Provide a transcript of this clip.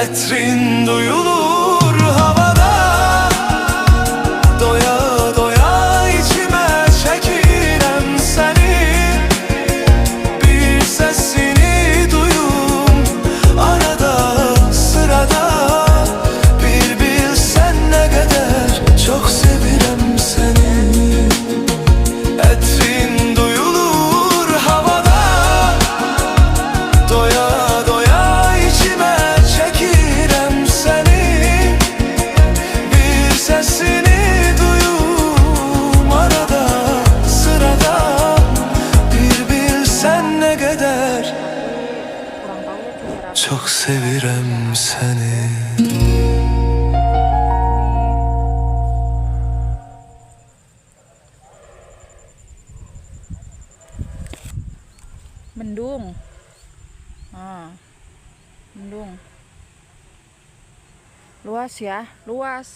Etrin duyulur havada, doya doya içime çekirem seni. Bir sesini duyum arada sırada, bir bilsen ne kadar çok sevirem seni. Etrin duyulur havada, doya doya içime çekirem seni. Bir sesini duyum arada sırada, bir bilsen ne kadar çok sevirem seni. Mendung. Mendung. Luas ya, luas.